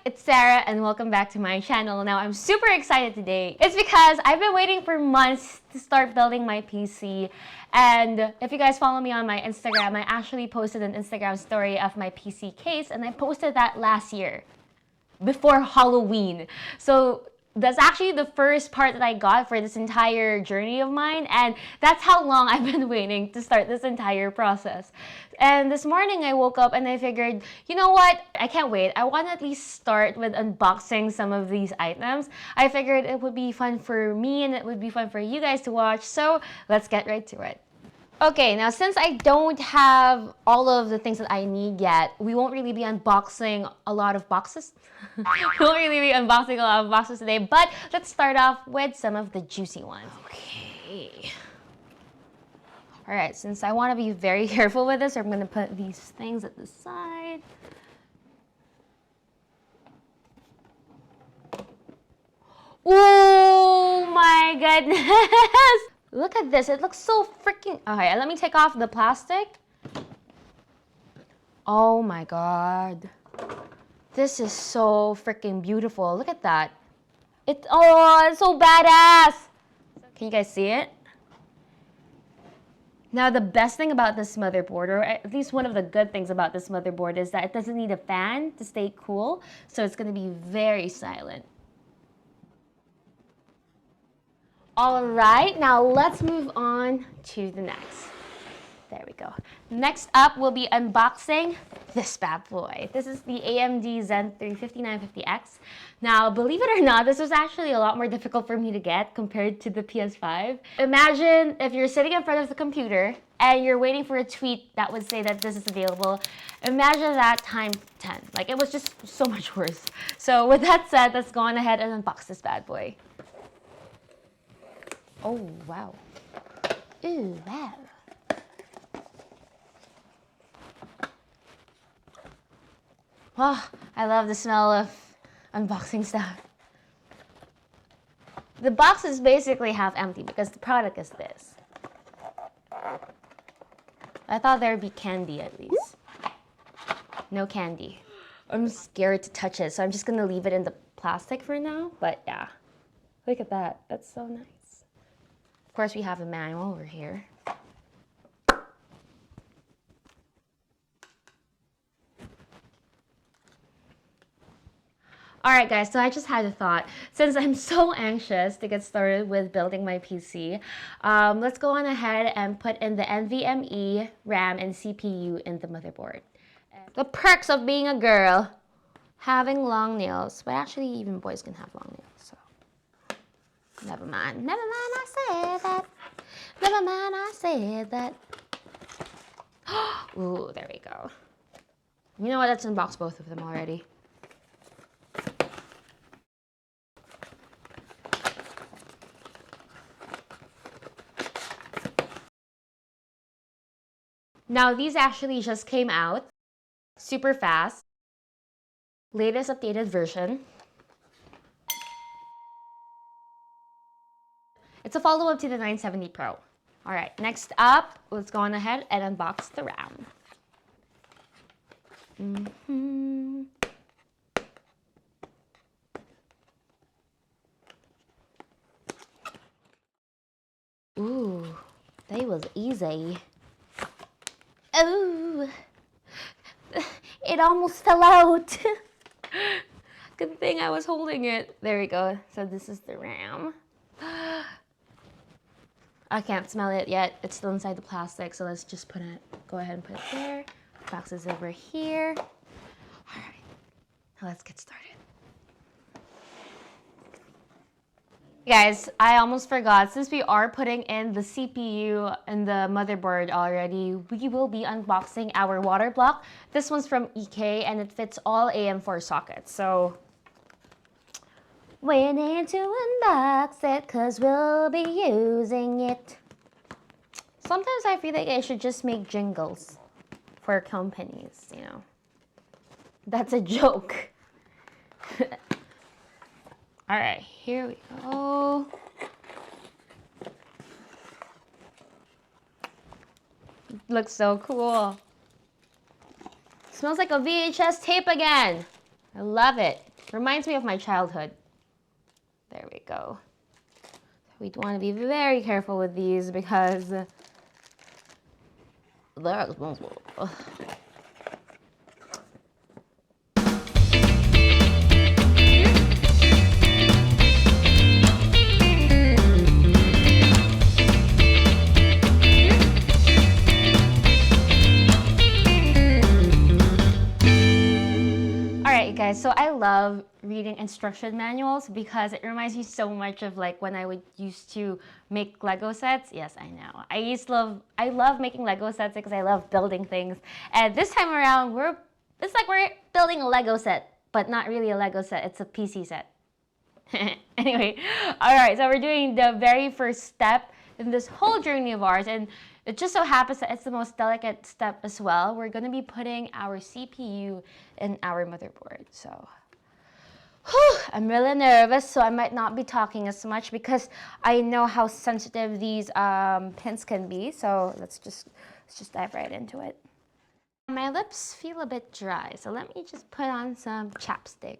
it's Sarah and welcome back to my channel. Now I'm super excited today. It's because I've been waiting for months to start building my PC, and if you guys follow me on my Instagram, I actually posted an Instagram story of my PC case, and I posted that last year before Halloween. So that's actually the first part that I got for this entire journey of mine, and that's how long I've been waiting to start this entire process. And this morning I woke up and I figured, you know what? I can't wait. I want to at least start with unboxing some of these items. I figured it would be fun for me and it would be fun for you guys to watch, so let's get right to it. Okay, now since I don't have all of the things that I need yet, we won't really be unboxing a lot of boxes. We won't really be unboxing a lot of boxes today, but let's start off with some of the juicy ones. Okay. All right, since I want to be very careful with this, I'm going to put these things at the side. Oh my goodness! Look at this, it looks so freaking... Okay, let me take off the plastic. Oh my god. This is so freaking beautiful. Look at that. It's so badass. Can you guys see it? Now, the best thing about this motherboard, or at least one of the good things about this motherboard, is that it doesn't need a fan to stay cool, so it's going to be very silent. All right, now let's move on to the next. There we go. Next up, we'll be unboxing this bad boy. This is the AMD Zen 3 5950X. Now, believe it or not, this was actually a lot more difficult for me to get compared to the PS5. Imagine if you're sitting in front of the computer and you're waiting for a tweet that would say that this is available. Imagine that times 10. Like, it was just so much worse. So with that said, let's go on ahead and unbox this bad boy. Oh, wow. Ooh, wow. Oh, I love the smell of unboxing stuff. The box is basically half empty because the product is this. I thought there would be candy at least. No candy. I'm scared to touch it, so I'm just going to leave it in the plastic for now. But yeah, look at that. That's so nice. Of course, we have a manual over here. Alright guys, so I just had a thought. Since I'm so anxious to get started with building my PC, let's go on ahead and put in the NVMe, RAM, and CPU in the motherboard. The perks of being a girl, having long nails. But actually, even boys can have long nails, so never mind. Never mind, I said that. Never mind, I said that. Ooh, there we go. You know what? Let's unbox both of them already. Now, these actually just came out super fast. Latest updated version. It's a follow-up to the 970 Pro. All right, next up, let's go on ahead and unbox the RAM. Ooh, that was easy. Oh, it almost fell out. Good thing I was holding it. There we go. So this is the RAM. I can't smell it yet. It's still inside the plastic, so let's just go ahead and put it there. Box is over here. All right, now let's get started. Guys, I almost forgot. Since we are putting in the CPU and the motherboard already, we will be unboxing our water block. This one's from EK and it fits all AM4 sockets. So we need to unbox it because we'll be using it. Sometimes I feel like I should just make jingles for companies, you know. That's a joke. All right, here we go. Looks so cool. Smells like a VHS tape again. I love it. Reminds me of my childhood. There we go. We want to be very careful with these because they're expensive. Guys, so I love reading instruction manuals because it reminds me so much of like when I would used to make Lego sets. Yes, I know. I love making Lego sets because I love building things. And this time around, it's like we're building a Lego set, but not really a Lego set. It's a PC set. Anyway, all right. So we're doing the very first step in this whole journey of ours, and it just so happens that it's the most delicate step as well. We're going to be putting our CPU in our motherboard. So I'm really nervous, so I might not be talking as much because I know how sensitive these pins can be. So let's just dive right into it. My lips feel a bit dry, so let me just put on some chapstick.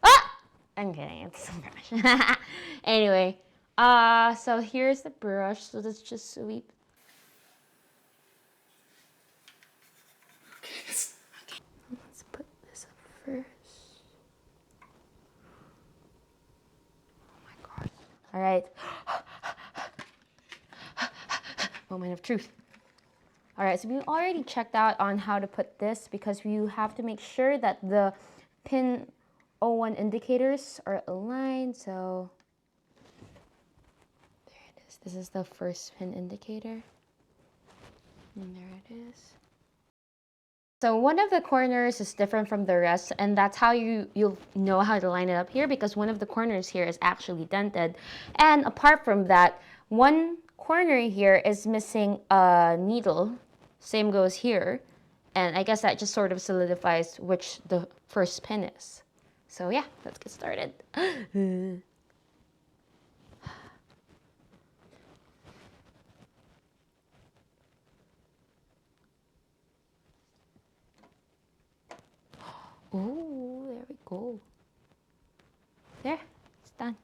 Ah! I'm kidding, it's some brush. Anyway, so here's the brush, so let's just sweep. Let's put this up first. Oh my god. All right. Moment of truth. All right, so we already checked out on how to put this because you have to make sure that the pin 01 indicators are aligned. So there it is. This is the first pin indicator. And there it is. So one of the corners is different from the rest, and that's how you'll know how to line it up here because one of the corners here is actually dented. And apart from that, one corner here is missing a needle. Same goes here. And I guess that just sort of solidifies which the first pin is. So yeah, let's get started. Oh, there we go. There, it's done.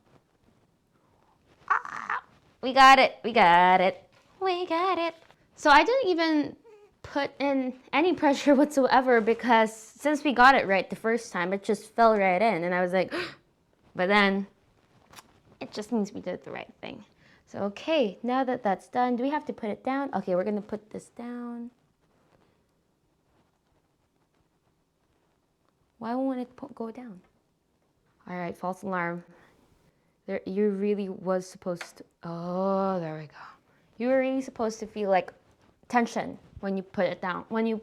Ah, we got it, we got it, we got it. So I didn't even put in any pressure whatsoever because since we got it right the first time, it just fell right in. And I was like, but then it just means we did the right thing. So, okay, now that that's done, do we have to put it down? Okay, we're gonna put this down. Why won't it go down? All right, false alarm. There, you really was supposed to, oh, there we go. You were really supposed to feel like tension when you put it down, when you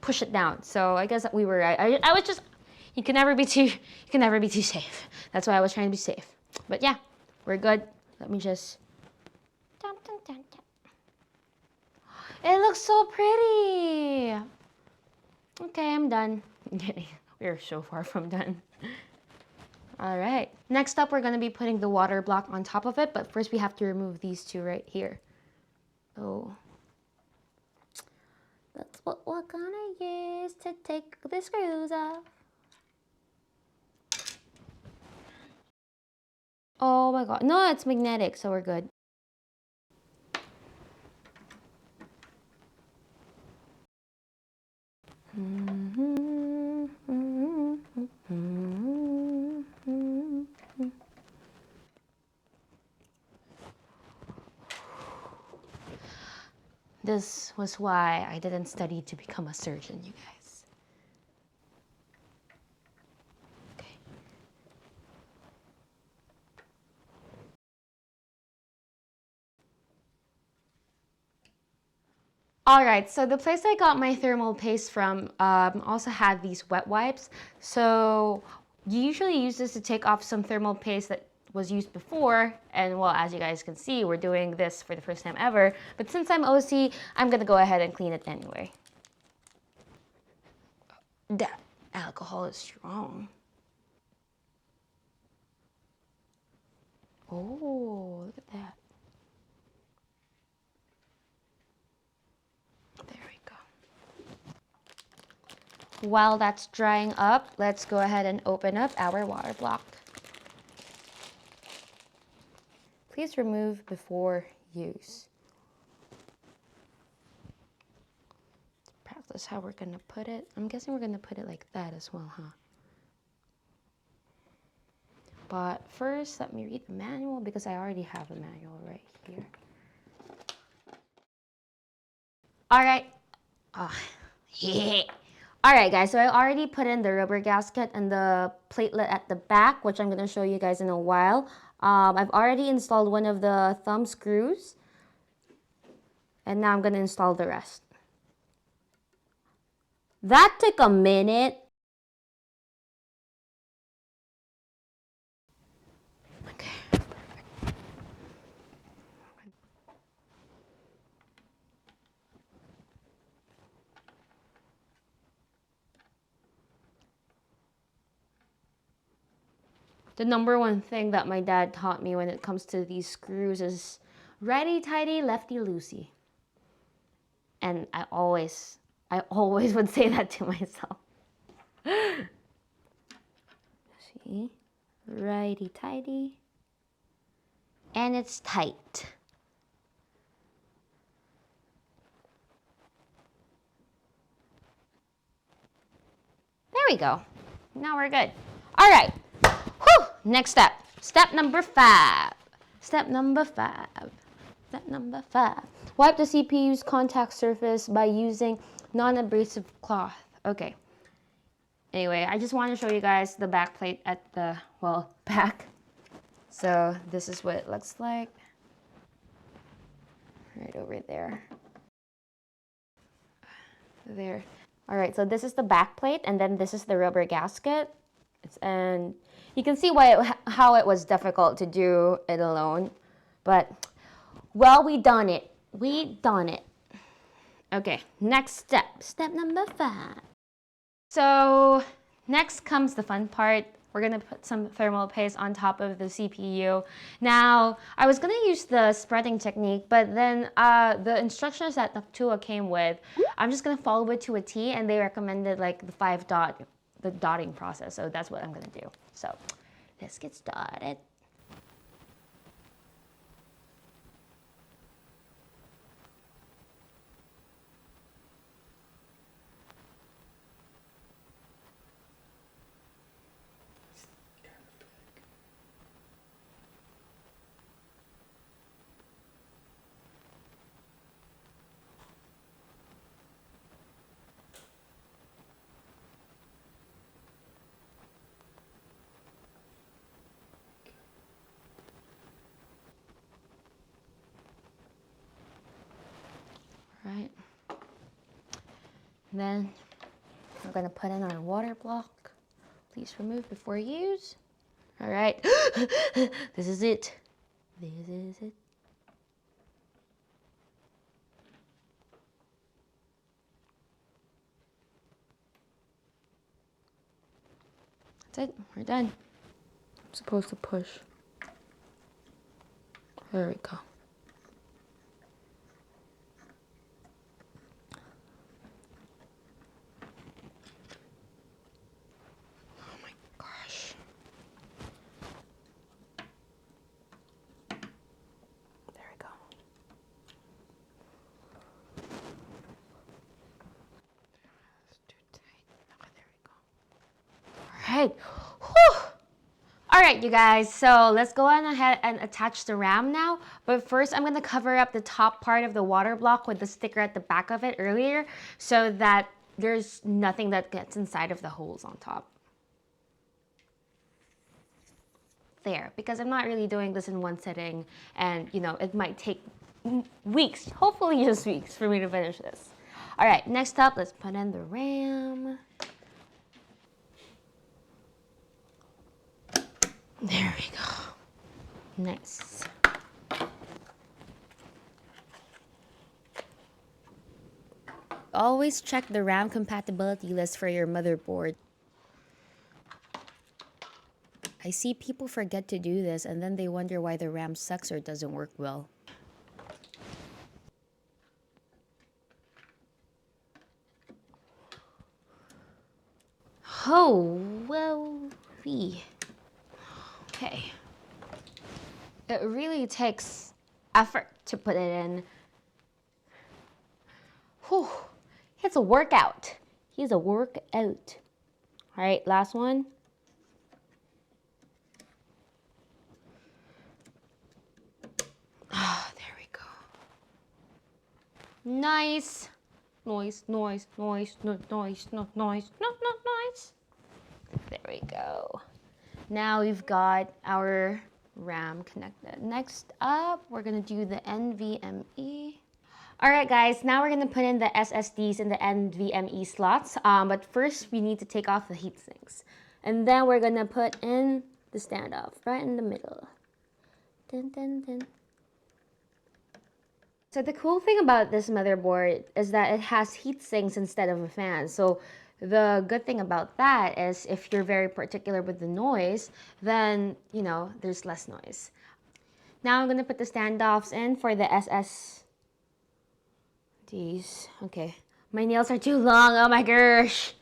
push it down. So I guess we were right. I was just, you can never be too safe. That's why I was trying to be safe. But yeah, we're good. Let me just, dun, dun, dun, dun. It looks so pretty. Okay, I'm done. I'm kidding. We're so far from done. All right. Next up, we're going to be putting the water block on top of it, but first we have to remove these two right here. Oh. That's what we're going to use to take the screws off. Oh my god. No, it's magnetic, so we're good. This was why I didn't study to become a surgeon, you guys. Okay. All right, so the place I got my thermal paste from also had these wet wipes. So you usually use this to take off some thermal paste that was used before, and well, as you guys can see, we're doing this for the first time ever. But since I'm OC, I'm gonna go ahead and clean it anyway. That alcohol is strong. Oh, look at that. There we go. while that's drying up, let's go ahead and open up our water block. Please remove before use. Let's practice how we're gonna put it. I'm guessing we're gonna put it like that as well, huh? But first, let me read the manual because I already have a manual right here. All right. Oh, yeah. All right, guys, so I already put in the rubber gasket and the platelet at the back, which I'm going to show you guys in a while. I've already installed one of the thumb screws, and now I'm going to install the rest. That took a minute. Okay. The number one thing that my dad taught me when it comes to these screws is righty-tighty, lefty-loosey. And I always would say that to myself. See? Righty-tighty. And it's tight. There we go. Now we're good. All right. Whew. Next step. Step number 5. Step number 5. Step number 5. Wipe the CPU's contact surface by using non-abrasive cloth. Okay. Anyway, I just want to show you guys the back plate at the, well, back. So this is what it looks like. Right over there. There. All right, so this is the back plate, and then this is the rubber gasket. And you can see how it was difficult to do it alone. But, well, we done it. We done it. Okay, next step. Step number 5. So next comes the fun part. We're going to put some thermal paste on top of the CPU. Now, I was going to use the spreading technique, but then the instructions that the tool came with, I'm just going to follow it to a T, and they recommended like the dotting process. So that's what I'm going to do. So let's get started. Right. Then we're going to put in our water block. Please remove before use. All right. This is it. This is it. That's it. We're done. I'm supposed to push. There we go. Oh my gosh. There we go. It's too tight. Okay, there we go. All right. Whew. All right, you guys, so let's go on ahead and attach the RAM now. But first, I'm going to cover up the top part of the water block with the sticker at the back of it earlier so that there's nothing that gets inside of the holes on top. There, because I'm not really doing this in one sitting, and you know, it might take weeks, hopefully just weeks, for me to finish this. All right, next up, let's put in the RAM. There we go. Nice. Always check the RAM compatibility list for your motherboard. I see people forget to do this and then they wonder why the RAM sucks or doesn't work well. Oh, well, okay. It really takes effort to put it in. Whew. It's a workout. He's a workout. All right, last one. Ah, there we go. Nice. Noise, noise, noise, no, noise, no, noise, no, no, noise. There we go. Now we've got our RAM connected. Next up, we're gonna do the NVMe. All right, guys, now we're gonna put in the SSDs in the NVMe slots. But first, we need to take off the heat sinks. And then we're gonna put in the standoff right in the middle. Dun, dun, dun. So the cool thing about this motherboard is that it has heat sinks instead of a fan. So the good thing about that is if you're very particular with the noise, then, you know, there's less noise. Now I'm gonna put the standoffs in for the SSDs. Okay, my nails are too long, oh my gosh.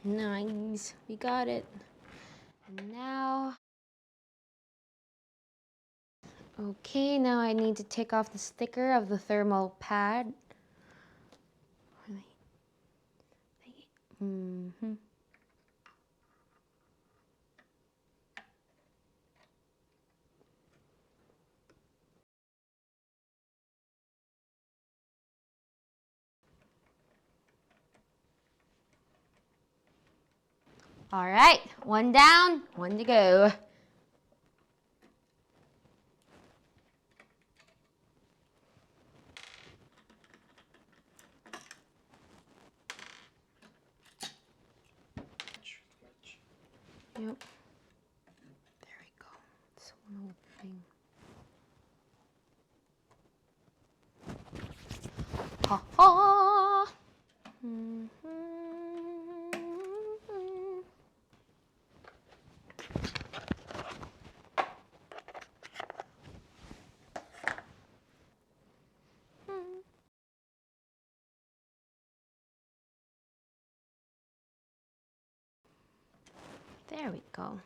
Nice, we got it. And now, okay, now I need to take off the sticker of the thermal pad. Mm-hmm. All right, one down, one to go. Yep. There we go. It's one little thing. Ha ha! There we go.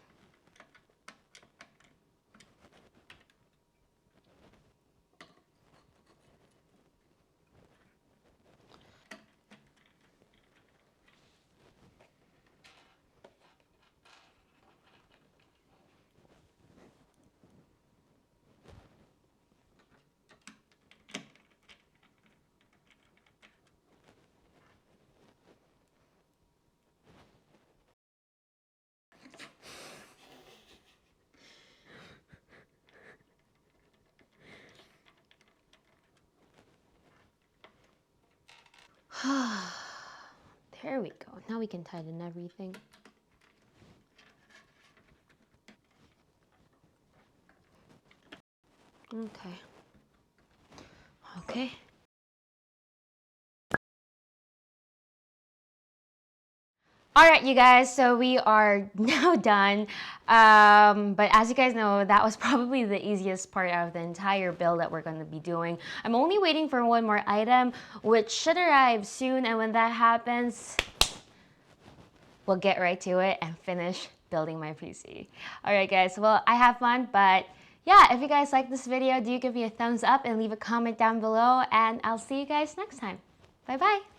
There we go. Now we can tighten everything. Okay. Okay. All right, you guys, so we are now done. But as you guys know, that was probably the easiest part of the entire build that we're going to be doing. I'm only waiting for one more item, which should arrive soon. And when that happens, we'll get right to it and finish building my PC. All right, guys, well, I have fun, but yeah, if you guys like this video, do give me a thumbs up and leave a comment down below. And I'll see you guys next time. Bye-bye.